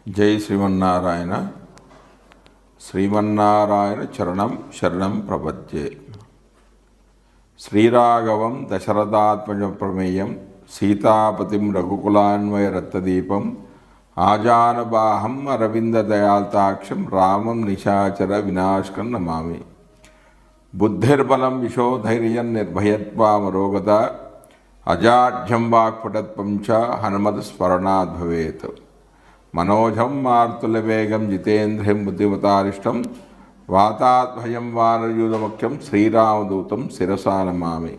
జై శ్రీమన్నారాయణ. శ్రీమన్నారాయణ చరణం శరణం ప్రపద్యే. శ్రీరాఘవం దశరథాత్మజ ప్రమేయం సీతాపతిం రఘుకులాన్వయ రక్తదీపం ఆజానుబాహం అరవింద దయాల్తాక్షం రామం నిశాచర వినాశకం నమామి. బుద్ధిర్బలం యశోధైర్యం నిర్భయత్వామరోగత అజాఢ్యం వాక్పటత్వం చ హనుమత్ స్మరణాద్ భవేత్. మనోజం మార్తులవేగం జితేంద్రియం బుద్ధిమతారిష్టం వాతాద్భయం వానరయూధముఖ్యం శ్రీరామదూతం శిరసా నమామి.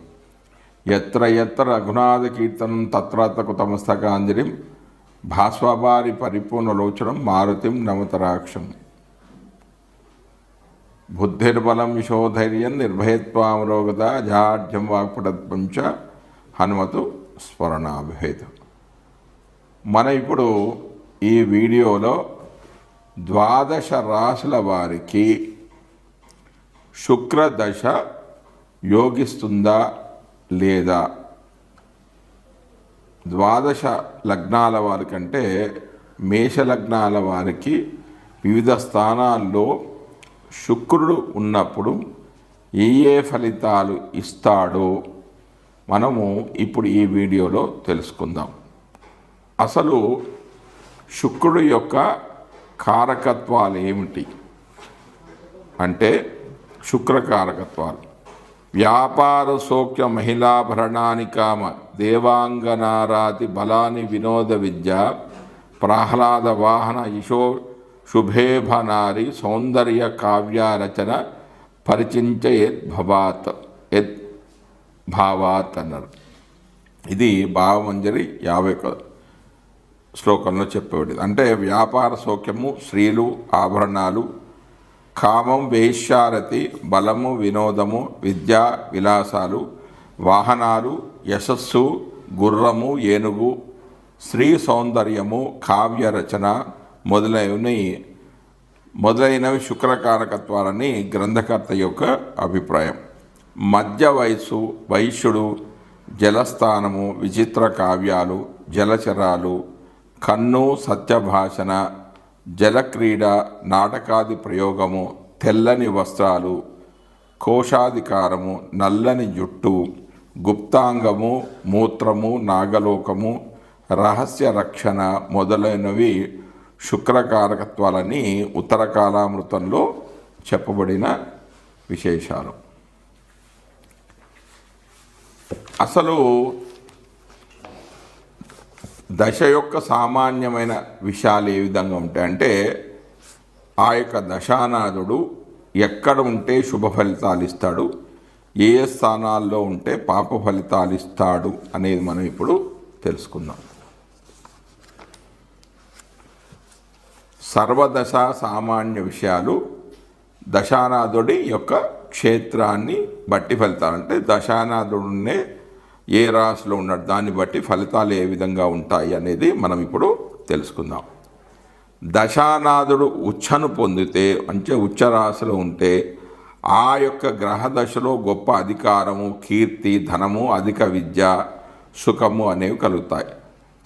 యత్ర యత్ర రఘునాథకీర్తనం తత్ర కుతమస్తకాంజలిం భాస్వవారి పరిపూర్ణలోచనం మారుతిం నమతరాక్షం. బుద్ధిర్బలం యశోధైర్యం నిర్భయత్వామరోగత అజాఢ్యం వాక్పటత్వం చ హనుమతు స్మరణాభేదం. మనం ఇప్పుడు ఈ వీడియోలో 12 రాశుల వారికి శుక్రదశ యోగిస్తుందా లేదా, 12 లగ్నాల వారికంటే మేష లగ్నాల వారికి వివిధ స్థానాల్లో శుక్రుడు ఉన్నప్పుడు ఏ ఫలితాలు ఇస్తాడో మనము ఇప్పుడు ఈ వీడియోలో తెలుసుకుందాం. అసలు శుక్రుడు యొక్క కారకత్వాలు ఏమిటి అంటే, శుక్రకారకత్వాలు వ్యాపార సౌఖ్య మహిళాభరణాని కామ దేవాంగనారాతి బలాని వినోద విద్య ప్రహ్లాద వాహన యశో శుభేభనారి సౌందర్య కావ్యరచన పరిచించ యద్భవాత్ యద్భావాత్ అన్నారు. ఇది భావమంజరి 51 శ్లోకంలో చెప్పబడింది. అంటే వ్యాపార సౌఖ్యము, స్త్రీలు, ఆభరణాలు, కామం, వేశ్యారతి, బలము, వినోదము, విద్యా విలాసాలు, వాహనాలు, యశస్సు, గుర్రము, ఏనుగు, స్త్రీ సౌందర్యము, కావ్య రచన మొదలైనవి శుక్రకారకత్వాలని గ్రంథకర్త యొక్క అభిప్రాయం. మధ్య వయస్సు, వైశ్యుడు, జలస్థానము, విచిత్ర కావ్యాలు, జలచరాలు, కన్ను, సత్యభాషణ, జలక్రీడ, నాటకాది ప్రయోగము, తెల్లని వస్త్రాలు, కోశాధికారము, నల్లని జుట్టు, గుప్తాంగము, మూత్రము, నాగలోకము, రహస్య రక్షణ మొదలైనవి శుక్రకారకత్వాలని ఉత్తరకాలామృతంలో చెప్పబడిన విశేషాలు. అసలు దశ యొక్క సామాన్యమైన విషయాలు ఏ విధంగా ఉంటాయంటే, ఆ యొక్క దశానాథుడు ఎక్కడ ఉంటే శుభ ఫలితాలు ఇస్తాడు, ఏ స్థానాల్లో ఉంటే పాప ఫలితాలు ఇస్తాడు అనేది మనం ఇప్పుడు తెలుసుకుందాం. సర్వదశ సామాన్య విషయాలు దశానాథుడి యొక్క క్షేత్రాన్ని బట్టి ఫలితాలు, అంటే దశానాథుడినే ఏ రాశిలో ఉన్నాడు దాన్ని బట్టి ఫలితాలు ఏ విధంగా ఉంటాయి అనేది మనం ఇప్పుడు తెలుసుకుందాం. దశానాథుడు ఉచ్చను పొందితే, అంటే ఉచ్చ రాశిలో ఉంటే ఆ యొక్క గ్రహ దశలో గొప్ప అధికారము, కీర్తి, ధనము, అధిక విద్య, సుఖము అనేవి కలుగుతాయి.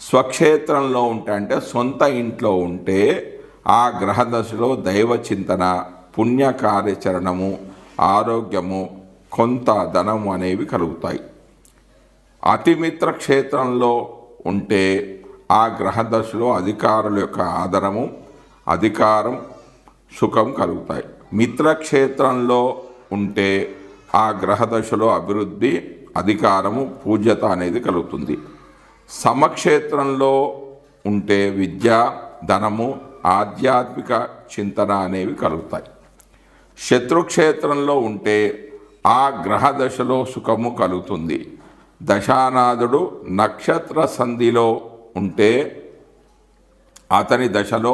స్వక్షేత్రంలో ఉంటే, అంటే సొంత ఇంట్లో ఉంటే ఆ గ్రహ దశలో దైవ చింతన, పుణ్య కార్యాచరణము, ఆరోగ్యము, కొంత ధనము అనేవి కలుగుతాయి. అతిమిత్ర క్షేత్రంలో ఉంటే ఆ గ్రహదశలో అధికారుల యొక్క ఆదరము, అధికారం, సుఖం కలుగుతాయి. మిత్రక్షేత్రంలో ఉంటే ఆ గ్రహదశలో అభివృద్ధి, అధికారము, పూజ్యత అనేది కలుగుతుంది. సమక్షేత్రంలో ఉంటే విద్య, ధనము, ఆధ్యాత్మిక చింతన అనేవి కలుగుతాయి. శత్రుక్షేత్రంలో ఉంటే ఆ గ్రహదశలో సుఖము కలుగుతుంది. దశానాథుడు నక్షత్ర సంధిలో ఉంటే అతని దశలో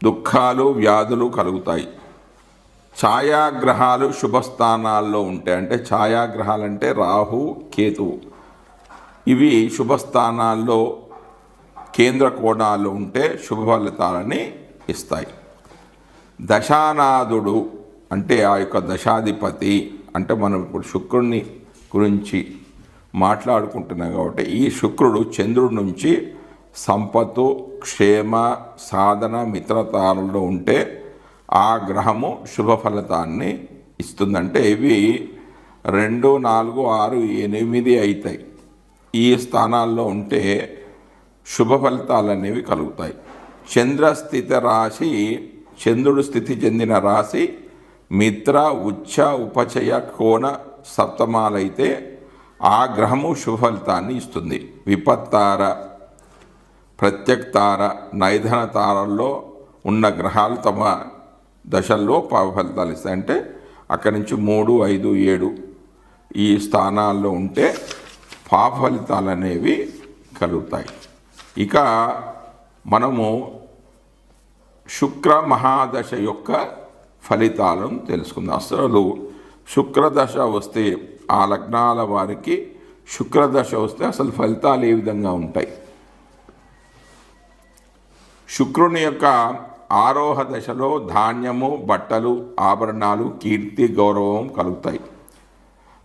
దుఃఖాలు, వ్యాధులు కలుగుతాయి. ఛాయాగ్రహాలు శుభస్థానాల్లో ఉంటే, అంటే ఛాయాగ్రహాలంటే రాహు, కేతువు, ఇవి శుభస్థానాల్లో కేంద్ర కోణాల్లో ఉంటే శుభ ఫలితాలని ఇస్తాయి. దశానాథుడు అంటే ఆ యొక్క దశాధిపతి, అంటే మనం ఇప్పుడు శుక్రుడిని గురించి మాట్లాడుకుంటున్నాం కాబట్టి, ఈ శుక్రుడు చంద్రుడి నుంచి సంపత్తు, క్షేమ, సాధన, మిత్రతారలో ఉంటే ఆ గ్రహము శుభ ఫలితాన్ని ఇస్తుందంటే ఇవి 2, 4, 6, 8 అవుతాయి. ఈ స్థానాల్లో ఉంటే శుభ ఫలితాలు అనేవి కలుగుతాయి. చంద్రస్థితి రాశి, చంద్రుడు స్థితి చెందిన రాశి మిత్ర, ఉచ్చ, ఉపచయ, కోణ సప్తమాలైతే ఆ గ్రహము శుభ ఫలితాన్ని ఇస్తుంది. విపత్తార, ప్రత్యక్తార, నైధన తారల్లో ఉన్న గ్రహాలు తమ దశల్లో ఫలితాలు ఇస్తాయి. అంటే అక్కడి నుంచి 3, 5, 7 ఈ స్థానాల్లో ఉంటే పాప ఫలితాలు అనేవి కలుగుతాయి. ఇక మనము శుక్ర మహాదశ యొక్క ఫలితాలను తెలుసుకుందాం. అసలు శుక్రదశ వస్తే ఆ లగ్నాల వారికి శుక్రదశ వస్తే అసలు ఫలితాలు ఏ విధంగా ఉంటాయి? శుక్రుని యొక్క ఆరోహ దశలో ధాన్యము, బట్టలు, ఆభరణాలు, కీర్తి, గౌరవం కలుగుతాయి.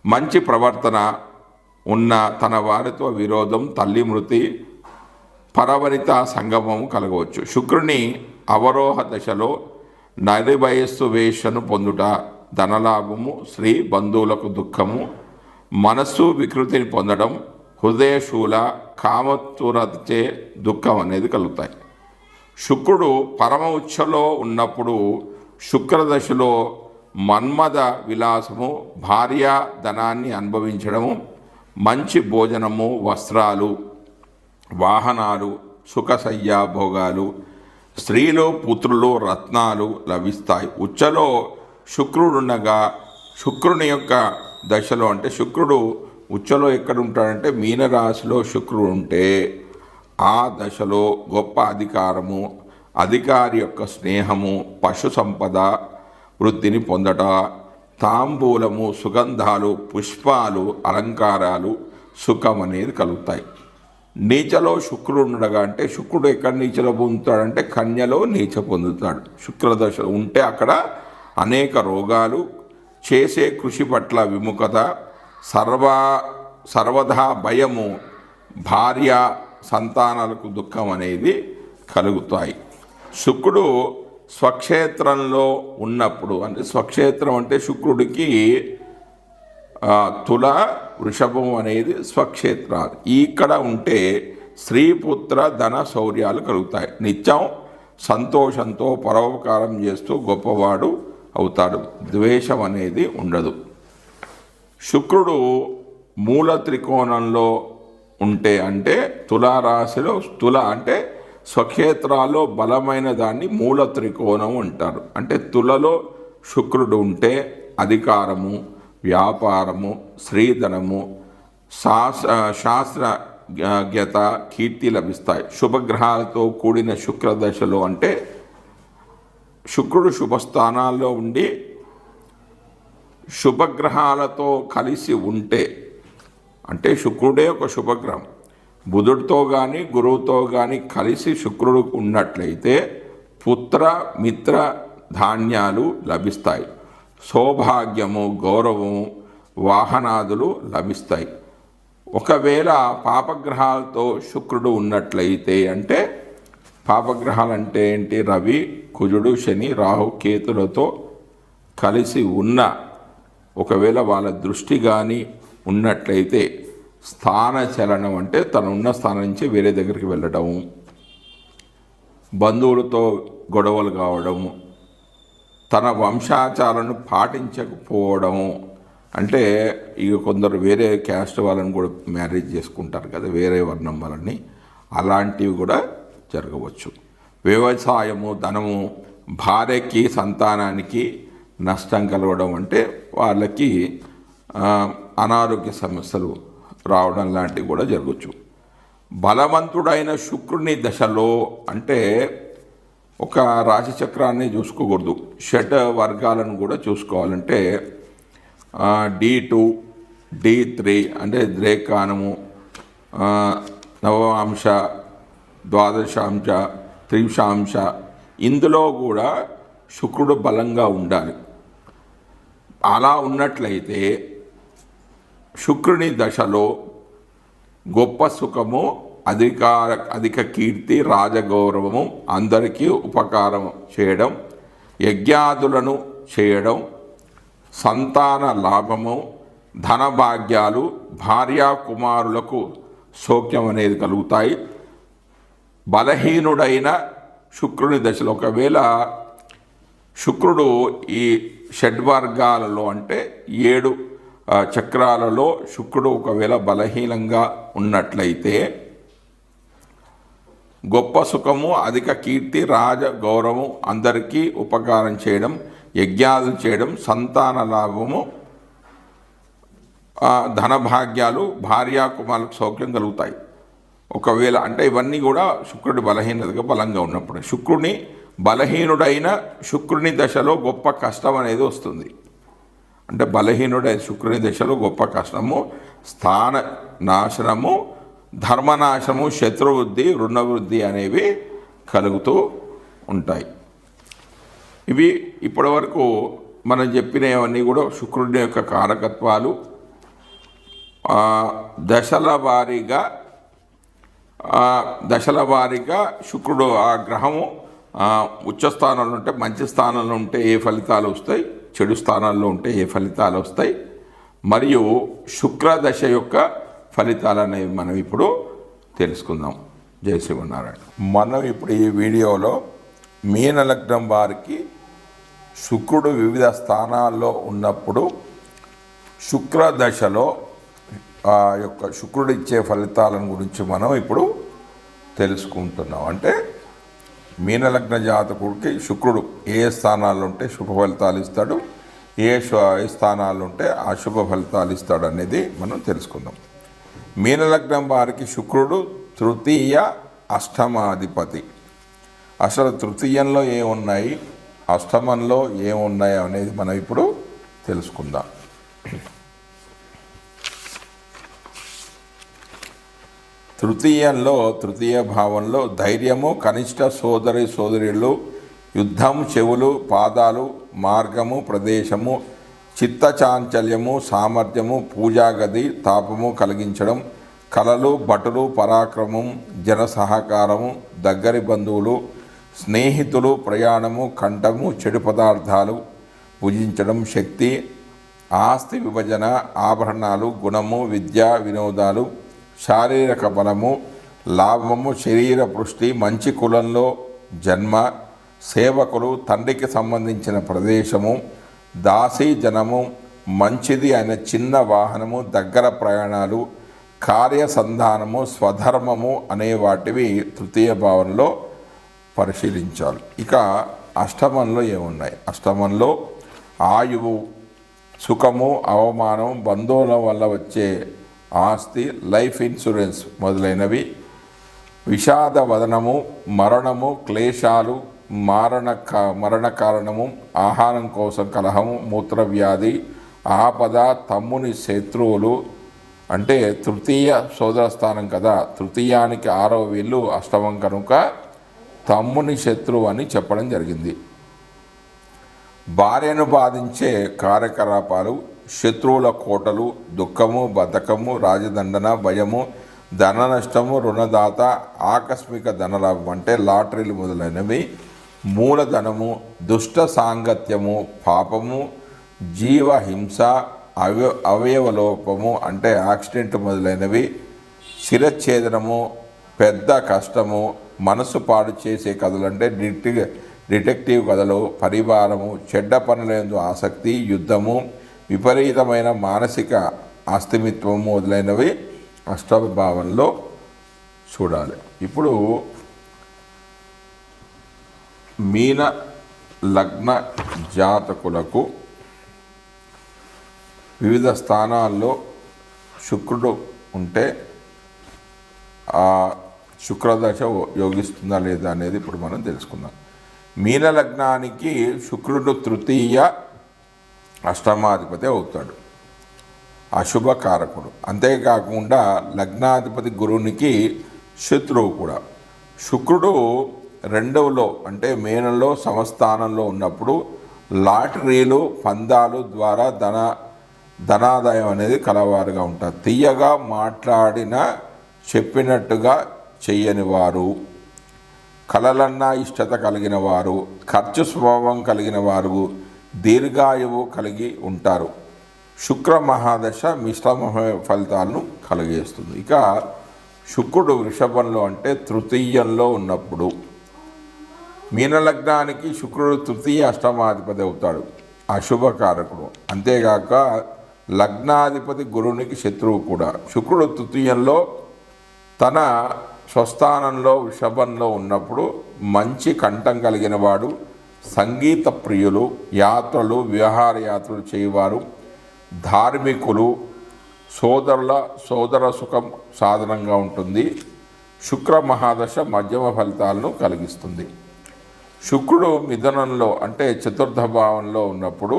మంచి ప్రవర్తన ఉన్న తన వారితో విరోధం, తల్లి మృతి, పరవరిత సంగమం కలగవచ్చు. శుక్రుని అవరోహ దశలో నరి వయస్సు వేషను పొందుట, ధనలాభము, స్త్రీ బంధువులకు దుఃఖము, మనస్సు వికృతిని పొందడం, హృదయశూల, కామతురచే దుఃఖం అనేది కలుగుతాయి. శుక్రుడు పరమ ఉచ్చలో ఉన్నప్పుడు శుక్రదశలో మన్మథ విలాసము, భార్య ధనాన్ని అనుభవించడము, మంచి భోజనము, వస్త్రాలు, వాహనాలు, సుఖశయ్య భోగాలు, స్త్రీలు, పుత్రులు, రత్నాలు లభిస్తాయి. ఉచ్చలో శుక్రుడుండగా శుక్రుని యొక్క దశలో అంటే శుక్రుడు ఉచ్చలో ఎక్కడ ఉంటాడంటే మీనరాశిలో శుక్రుడు ఉంటే ఆ దశలో గొప్ప అధికారము, అధికారి యొక్క స్నేహము, పశు సంపద వృద్ధిని పొందట, తాంబూలము, సుగంధాలు, పుష్పాలు, అలంకారాలు, సుఖం అనేది కలుగుతాయి. నీచలో శుక్రుడు ఉండగా అంటే శుక్రుడు ఎక్కడ నీచలో పొందుతాడంటే కన్యలో నీచ పొందుతాడు. శుక్రదశ ఉంటే అక్కడ అనేక రోగాలు, చేసే కృషి పట్ల విముఖత, సర్వదా భయము, భార్య సంతానాలకు దుఃఖం అనేది కలుగుతాయి. శుక్రుడు స్వక్షేత్రంలో ఉన్నప్పుడు అంటే స్వక్షేత్రం అంటే శుక్రుడికి తుల, వృషభం అనేది స్వక్షేత్రాలు. ఇక్కడ ఉంటే స్త్రీపుత్ర ధన శౌర్యాలు కలుగుతాయి. నిత్యం సంతోషంతో పరోపకారం చేస్తూ గొప్పవాడు అవుతాడు. ద్వేషం అనేది ఉండదు. శుక్రుడు మూల త్రికోణంలో ఉంటే అంటే తులారాశిలో, తుల అంటే స్వక్షేత్రాల్లో బలమైన దాన్ని మూల త్రికోణం అంటారు. అంటే తులలో శుక్రుడు ఉంటే అధికారము, వ్యాపారము, స్త్రీధనము, శాస్త్రజ్ఞత, కీర్తి లభిస్తాయి. శుభగ్రహాలతో కూడిన శుక్రదశలో అంటే శుక్రుడు శుభస్థానాల్లో ఉండి శుభగ్రహాలతో కలిసి ఉంటే అంటే శుక్రుడే ఒక శుభగ్రహం. బుధుడితో కానీ గురువుతో కానీ కలిసి శుక్రుడు ఉన్నట్లయితే పుత్ర, మిత్ర, ధాన్యాలు లభిస్తాయి. సౌభాగ్యము, గౌరవము, వాహనాదులు లభిస్తాయి. ఒకవేళ పాపగ్రహాలతో శుక్రుడు ఉన్నట్లయితే అంటే పాపగ్రహాలు అంటే ఏంటి? రవి, కుజుడు, శని, రాహు, కేతులతో కలిసి ఉన్న ఒకవేళ వాళ్ళ దృష్టి కానీ ఉన్నట్లయితే స్థాన చలనం అంటే తను ఉన్న స్థానం నుంచి వేరే దగ్గరికి వెళ్ళడము, బంధువులతో గొడవలు కావడము, తన వంశాచారాలను పాటించకపోవడము. అంటే ఇక కొందరు వేరే క్యాస్ట్ వాళ్ళని కూడా మ్యారేజ్ చేసుకుంటారు కదా, వేరే వర్ణం వాళ్ళని, అలాంటివి కూడా జరగవచ్చు. వ్యవసాయము, ధనము, భార్యకి సంతానానికి నష్టం కలగడం అంటే వాళ్ళకి అనారోగ్య సమస్యలు రావడం లాంటివి కూడా జరగవచ్చు. బలవంతుడైన శుక్రుని దశలో అంటే ఒక రాశి చక్రాన్ని చూసుకోకూడదు, షట్ వర్గాలను కూడా చూసుకోవాలంటే D2, D3 అంటే ద్రేకానము, నవమాంశ, ద్వాదశాంశ, త్రిశాంశ, ఇందులో కూడా శుక్రుడు బలంగా ఉండాలి. అలా ఉన్నట్లయితే శుక్రుని దశలో గొప్ప సుఖము అధిక కీర్తి రాజగౌరవము, అందరికీ ఉపకారం చేయడం, యజ్ఞాదులను చేయడం, సంతాన లాభము, ధనభాగ్యాలు, భార్యా కుమారులకు సౌఖ్యం అనేది కలుగుతాయి. బలహీనుడైన శుక్రుని దశలో ఒకవేళ శుక్రుడు ఈ షడ్వర్గాలలో అంటే 7 చక్రాలలో శుక్రుడు ఒకవేళ బలహీనంగా ఉన్నట్లయితే గొప్ప సుఖము, అధిక కీర్తి, రాజ గౌరవము, అందరికీ ఉపకారం చేయడం, యజ్ఞాలు చేయడం, సంతాన లాభము, ధనభాగ్యాలు, భార్యా కుమారులకు సౌఖ్యం కలుగుతాయి. ఒకవేళ అంటే ఇవన్నీ కూడా శుక్రుడి బలహీనతగా బలంగా ఉన్నప్పుడు. శుక్రుని బలహీనుడైన శుక్రుని దశలో గొప్ప కష్టం అనేది వస్తుంది. అంటే బలహీనుడైన శుక్రుని దశలో గొప్ప కష్టము, స్థాన నాశనము, ధర్మనాశము, శత్రువృద్ధి, రుణవృద్ధి అనేవి కలుగుతూ ఉంటాయి. ఇవి ఇప్పటివరకు మనం చెప్పినవన్నీ కూడా శుక్రుడి యొక్క కారకత్వాలు. దశల వారీగా శుక్రుడు ఆ గ్రహము ఉచ్చ స్థానంలో ఉంటే, మంచి స్థానంలో ఉంటే ఏ ఫలితాలు వస్తాయి, చెడు స్థానాల్లో ఉంటే ఏ ఫలితాలు వస్తాయి, మరియు శుక్రదశ యొక్క ఫలితాలు అనేవి మనం ఇప్పుడు తెలుసుకుందాం. జై శ్రీమన్నారాయణ. మనం ఇప్పుడు ఈ వీడియోలో మీనలగ్నం వారికి శుక్రుడు వివిధ స్థానాల్లో ఉన్నప్పుడు శుక్రదశలో ఆ యొక్క శుక్రుడు ఇచ్చే ఫలితాలను గురించి మనం ఇప్పుడు తెలుసుకుంటున్నాం. అంటే మీనలగ్న జాతకుడికి శుక్రుడు ఏ స్థానాల్లో ఉంటే శుభ ఫలితాలు ఇస్తాడు, ఏ స్థానాల్లో ఉంటే అశుభ ఫలితాలు ఇస్తాడు అనేది మనం తెలుసుకుందాం. మీనలగ్నం వారికి శుక్రుడు తృతీయ అష్టమాధిపతి. అసలు తృతీయంలో ఏమున్నాయి, అష్టమంలో ఏమున్నాయి అనేది మనం ఇప్పుడు తెలుసుకుందాం. తృతీయ భావంలో ధైర్యము, కనిష్ట సోదరులు, యుద్ధం, చెవులు, పాదాలు, మార్గము, ప్రదేశము, చిత్తచాంచల్యము, సామర్థ్యము, పూజాగది, తాపము కలిగించడం, కళలు, భటులు, పరాక్రమం, జన సహకారము, దగ్గరి బంధువులు, స్నేహితులు, ప్రయాణము, కంఠము, చెడు పదార్థాలు భుజించడం, శక్తి, ఆస్తి విభజన, ఆభరణాలు, గుణము, విద్య, వినోదాలు, శారీరక బలము, లాభము, శరీర పుష్టి, మంచి కులంలో జన్మ, సేవకులు, తండ్రికి సంబంధించిన ప్రదేశము, దాసీ జనము, మంచిది అయిన చిన్న వాహనము, దగ్గర ప్రయాణాలు, కార్యసంధానము, స్వధర్మము అనే వాటివి తృతీయ భావంలో పరిశీలించాలి. ఇక అష్టమంలో ఏమున్నాయి? అష్టమంలో ఆయువు, సుఖము, అవమానం, బంధువుల వల్ల వచ్చే ఆస్తి, లైఫ్ ఇన్సూరెన్స్ మొదలైనవి, విషాద వదనము, మరణము, క్లేశాలు, మరణ కారణము, ఆహారం కోసం కలహము, మూత్రవ్యాధి, ఆపద, తమ్ముని శత్రువులు. అంటే తృతీయ సోదర స్థానం కదా, తృతీయానికి 6వ వీళ్ళు అష్టమం కనుక తమ్ముని శత్రువు అని చెప్పడం జరిగింది. భార్యను బాధించే కార్యకలాపాలు, శత్రువుల కోటలు, దుఃఖము, బద్ధకము, రాజదండన, భయము, ధన నష్టము, రుణదాత, ఆకస్మిక ధనలాభం అంటే లాటరీలు మొదలైనవి, మూలధనము, దుష్ట సాంగత్యము, పాపము, జీవహింస, అవయవలోపము అంటే యాక్సిడెంట్ మొదలైనవి, శిరఛేదనము, పెద్ద కష్టము, మనసు పాడు చేసే కథలు అంటే డిటెక్టివ్ కథలు, పరివారము, చెడ్డ పనులందు ఆసక్తి, యుద్ధము, విపరీతమైన మానసిక అస్థిమిత్వం మొదలైనవి అష్టమ భావంలో చూడాలి. ఇప్పుడు మీన లగ్న జాతకులకు వివిధ స్థానాల్లో శుక్రుడు ఉంటే ఆ శుక్రదశ యోగిస్తుందా లేదా అనేది ఇప్పుడు మనం తెలుసుకుందాం. మీన లగ్నానికి శుక్రుడు తృతీయ అష్టమాధిపతి అవుతాడు, అశుభకారకుడు. అంతేకాకుండా లగ్నాధిపతి గురువునికి శత్రువు కూడా. శుక్రుడు 2వలో అంటే మీనంలో సమస్థానంలో ఉన్నప్పుడు లాటరీలు, పందాలు ద్వారా ధనాదాయం అనేది కలవారుగా ఉంటారు. తీయగా మాట్లాడిన చెప్పినట్టుగా చెయ్యని వారు, కలలన్నా ఇష్టత కలిగిన వారు, ఖర్చు స్వభావం కలిగిన వారు దీర్ఘాయువు కలిగి ఉంటారు. శుక్ర మహాదశ మిశ్రమ ఫలితాలను కలిగేస్తుంది. ఇక శుక్రుడు వృషభంలో అంటే తృతీయంలో ఉన్నప్పుడు, మీనలగ్నానికి శుక్రుడు తృతీయ అష్టమాధిపతి అవుతాడు, అశుభకారకుడు. అంతేగాక లగ్నాధిపతి గురునికి శత్రువు కూడా. శుక్రుడు తృతీయంలో తన స్వస్థానంలో వృషభంలో ఉన్నప్పుడు మంచి కంఠం కలిగిన వాడు, సంగీత ప్రియులు, యాత్రలు విహారయాత్రలు చేయవారు, ధార్మికులు, సోదర సుఖం సాధనంగా ఉంటుంది. శుక్ర మహాదశ మధ్యమ ఫలితాలను కలిగిస్తుంది. శుక్రుడు మిథునంలో అంటే చతుర్థ భావంలో ఉన్నప్పుడు,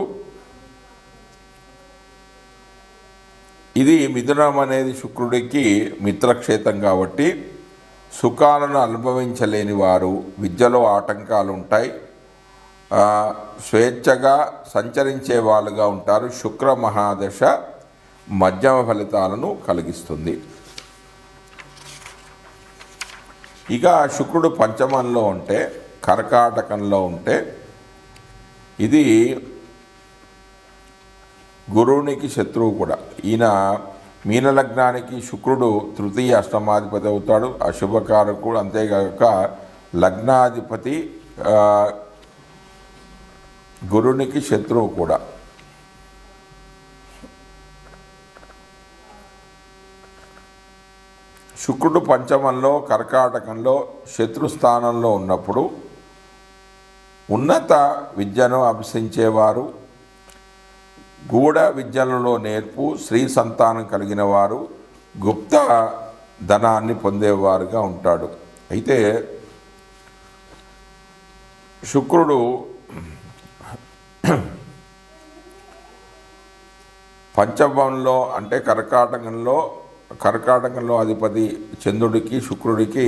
ఇది మిథునం అనేది శుక్రుడికి మిత్రక్షేత్రం కాబట్టి సుఖాలను అనుభవించలేని వారు, విద్యలో ఆటంకాలు ఉంటాయి, స్వేచ్ఛగా సంచరించే వాళ్ళుగా ఉంటారు. శుక్ర మహాదశ మధ్యమ ఫలితాలను కలిగిస్తుంది. ఇక శుక్రుడు పంచమంలో ఉంటే, కర్కాటకంలో ఉంటే, ఇది గురువునికి శత్రువు కూడా. ఈయన మీనలగ్నానికి శుక్రుడు తృతీయ అష్టమాధిపతి అవుతాడు, అశుభకారకుడు. అంతేగాక లగ్నాధిపతి గురునికి శత్రువు కూడా. శుక్రుడు పంచమంలో కర్కాటకంలో శత్రుస్థానంలో ఉన్నప్పుడు ఉన్నత విద్యను అభ్యసించేవారు, గూఢ విద్యలలో నేర్పు, స్త్రీ సంతానం కలిగిన వారు, గుప్త ధనాన్ని పొందేవారుగా ఉంటాడు. అయితే శుక్రుడు పంచమంలో అంటే కర్కాటకంలో అధిపతి చంద్రుడికి శుక్రుడికి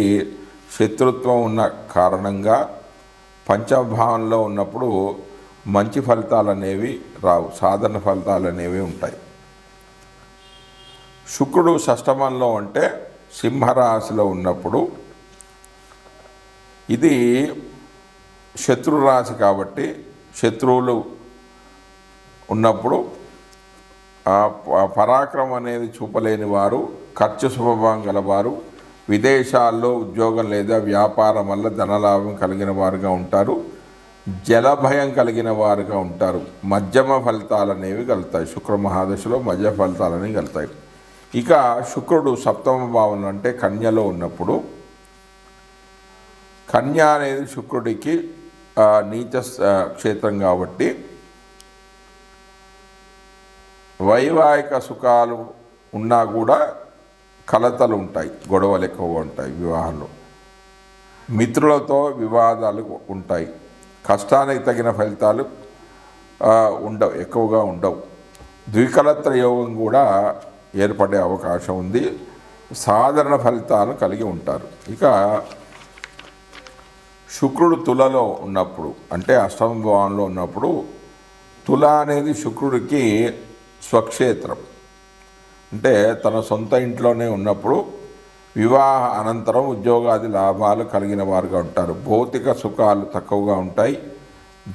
శత్రుత్వం ఉన్న కారణంగా పంచమభావంలో ఉన్నప్పుడు మంచి ఫలితాలు అనేవి రావు, సాధారణ ఫలితాలు అనేవి ఉంటాయి. శుక్రుడు షష్టమంలో అంటే సింహరాశిలో ఉన్నప్పుడు, ఇది శత్రురాశి కాబట్టి శత్రువులు ఉన్నప్పుడు పరాక్రమం అనేది చూపలేని వారు, ఖర్చు స్వభావం గలవారు, విదేశాల్లో ఉద్యోగం లేదా వ్యాపారం వల్ల ధనలాభం కలిగిన వారుగా ఉంటారు, జలభయం కలిగిన వారుగా ఉంటారు. మధ్యమ ఫలితాలు అనేవి కలుగుతాయి. శుక్ర మహాదశలో మధ్య ఫలితాలు అనేవి కలుగుతాయి. ఇక శుక్రుడు సప్తమ భావంలో అంటే కన్యలో ఉన్నప్పుడు, కన్య అనేది శుక్రుడికి నీచ క్షేత్రం కాబట్టి వైవాహిక సుఖాలు ఉన్నా కూడా కలతలు ఉంటాయి, గొడవలు ఎక్కువగా ఉంటాయి. వివాహంలో మిత్రులతో వివాదాలు ఉంటాయి. కష్టానికి తగిన ఫలితాలు ఎక్కువగా ఉండవు. ద్వికలత్ర యోగం కూడా ఏర్పడే అవకాశం ఉంది. సాధారణ ఫలితాలను కలిగి ఉంటారు. ఇక శుక్రుడు తులలో ఉన్నప్పుడు అంటే అష్టమ భావంలో ఉన్నప్పుడు, తుల అనేది శుక్రుడికి స్వక్షేత్రం. అంటే తన సొంత ఇంట్లోనే ఉన్నప్పుడు వివాహ అనంతరం ఉద్యోగాది లాభాలు కలిగిన వారుగా ఉంటారు. భౌతిక సుఖాలు తక్కువగా ఉంటాయి.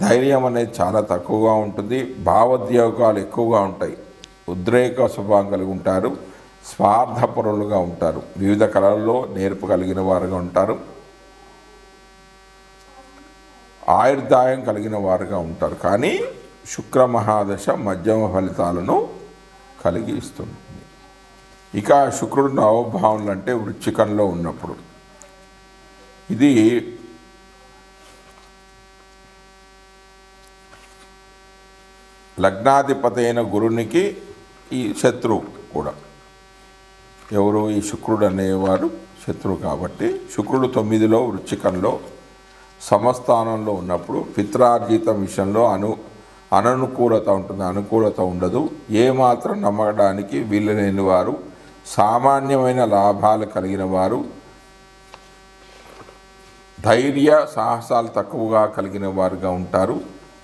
ధైర్యం అనేది చాలా తక్కువగా ఉంటుంది. భావోద్యోగాలు ఎక్కువగా ఉంటాయి. ఉద్రేక స్వభావం కలిగి ఉంటారు. స్వార్థపరులుగా ఉంటారు. వివిధ కళల్లో నేర్పు కలిగిన వారుగా ఉంటారు. ఆయుర్దాయం కలిగిన వారుగా ఉంటారు. కానీ శుక్ర మహాదశ మధ్యమ ఫలితాలను కలిగి ఇస్తుంది. ఇక శుక్రుడు నవభావంలో అంటే వృశ్చికంలో ఉన్నప్పుడు, ఇది లగ్నాధిపతి అయిన గురునికి ఈ శత్రువు కూడా. ఎవరు? ఈ శుక్రుడు అనేవారు శత్రువు కాబట్టి శుక్రుడు 9లో వృశ్చికంలో సమస్థానంలో ఉన్నప్పుడు పిత్రార్జితం విషయంలో అననుకూలత ఉంటుంది, అనుకూలత ఉండదు. ఏమాత్రం నమ్మడానికి వీలులేని వారు, సామాన్యమైన లాభాలు కలిగిన వారు, ధైర్య సాహసాలు తక్కువగా కలిగిన వారుగా ఉంటారు.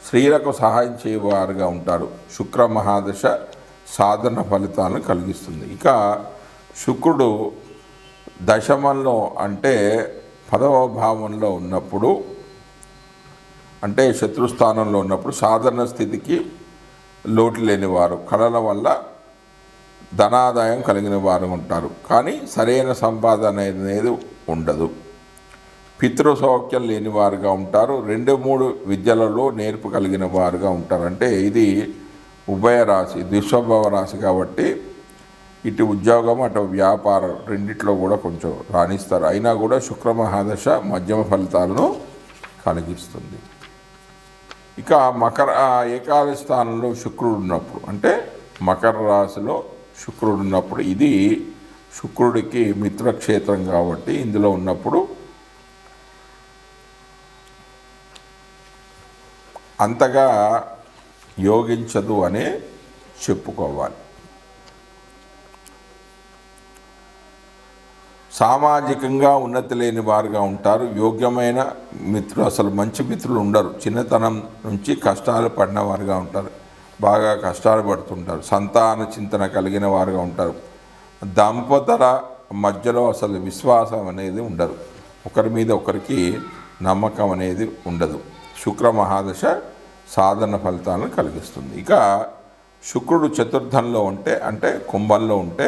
స్త్రీలకు సహాయం చేయవారుగా ఉంటారు. శుక్ర మహాదశ సాధారణ ఫలితాలను కలిగిస్తుంది. ఇక శుక్రుడు దశమంలో అంటే 10వ భావంలో ఉన్నప్పుడు, అంటే శత్రుస్థానంలో ఉన్నప్పుడు సాధారణ స్థితికి లోటు లేనివారు, కళల వల్ల ధనాదాయం కలిగిన వారు ఉంటారు, కానీ సరైన సంపాదన అనేది ఉండదు. పితృసౌఖ్యం లేని వారుగా ఉంటారు. 2-3 విద్యలలో నేర్పు కలిగిన వారుగా ఉంటారు. అంటే ఇది ఉభయ రాశి, ద్విస్వభావ రాశి కాబట్టి ఇటు ఉద్యోగం అటు వ్యాపారం రెండిట్లో కూడా కొంచెం రాణిస్తారు. అయినా కూడా శుక్ర మహాదశ మధ్యమ ఫలితాలను కలిగిస్తుంది. ఇక ఏకాదశి స్థానంలో శుక్రుడు ఉన్నప్పుడు, అంటే మకర రాశిలో శుక్రుడు ఉన్నప్పుడు, ఇది శుక్రుడికి మిత్రక్షేత్రం కాబట్టి ఇందులో ఉన్నప్పుడు అంతగా యోగించదు అనే చెప్పుకోవాలి. సామాజికంగా ఉన్నతి లేని వారుగా ఉంటారు. యోగ్యమైన మిత్రులు, అసలు మంచి మిత్రులు ఉండరు. చిన్నతనం నుంచి కష్టాలు పడిన వారుగా ఉంటారు, బాగా కష్టాలు పడుతుంటారు. సంతాన చింతన కలిగిన వారుగా ఉంటారు. దంపతుల మధ్యలో అసలు విశ్వాసం అనేది ఉండదు, ఒకరి మీద ఒకరికి నమ్మకం అనేది ఉండదు. శుక్ర మహాదశ సాధారణ ఫలితాలను కలిగిస్తుంది. ఇక శుక్రుడు చతుర్థంలో ఉంటే, అంటే కుంభంలో ఉంటే,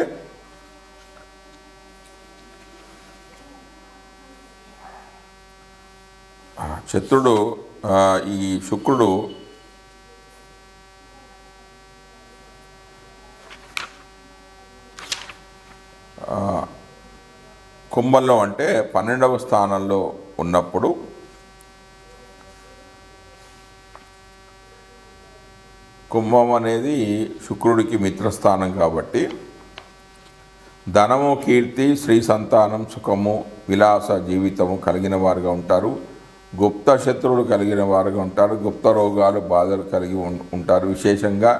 ఈ శుక్రుడు కుంభంలో అంటే 12వ స్థానంలో ఉన్నప్పుడు కుంభం అనేది శుక్రుడికి మిత్రస్థానం కాబట్టి ధనము, కీర్తి, స్త్రీ సంతానం, సుఖము, విలాస జీవితము కలిగిన వారుగా ఉంటారు. గుప్త శత్రువులు కలిగిన వారుగా ఉంటారు. గుప్త రోగాలు, బాధలు కలిగి ఉంటారు. విశేషంగా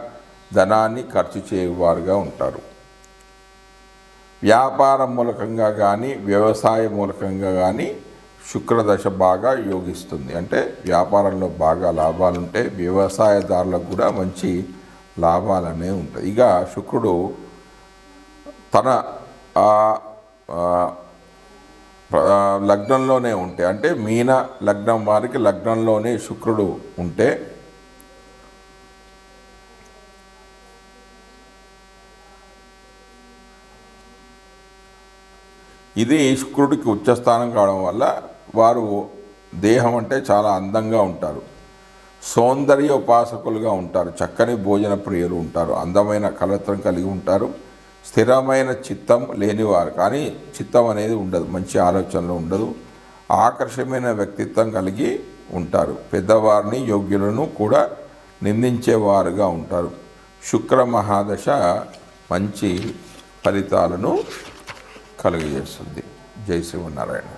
ధనాన్ని ఖర్చు చేయవారుగా ఉంటారు. వ్యాపారం మూలకంగా కానీ వ్యవసాయ మూలకంగా కానీ శుక్రదశ బాగా యోగిస్తుంది. అంటే వ్యాపారంలో బాగా లాభాలుంటాయి, వ్యవసాయదారులకు కూడా మంచి లాభాలనే ఉంటాయి. ఇక శుక్రుడు తన లగ్నంలోనే ఉంటే, అంటే మీన లగ్నం వారికి లగ్నంలోనే శుక్రుడు ఉంటే ఇది శుక్రుడికి ఉచ్చస్థానం కావడం వల్ల వారు దేహం అంటే చాలా అందంగా ఉంటారు, సౌందర్య ఉపాసకులుగా ఉంటారు, చక్కని భోజన ప్రియులు ఉంటారు, అందమైన కళత్రం కలిగి ఉంటారు. స్థిరమైన చిత్తం లేనివారు, కానీ చిత్తం అనేది ఉండదు, మంచి ఆలోచనలు ఉండదు. ఆకర్షమైన వ్యక్తిత్వం కలిగి ఉంటారు. పెద్దవారిని, యోగ్యులను కూడా నిందించేవారుగా ఉంటారు. శుక్ర మహాదశ మంచి ఫలితాలను కలుగజేస్తుంది. జై శ్రీమన్నారాయణ.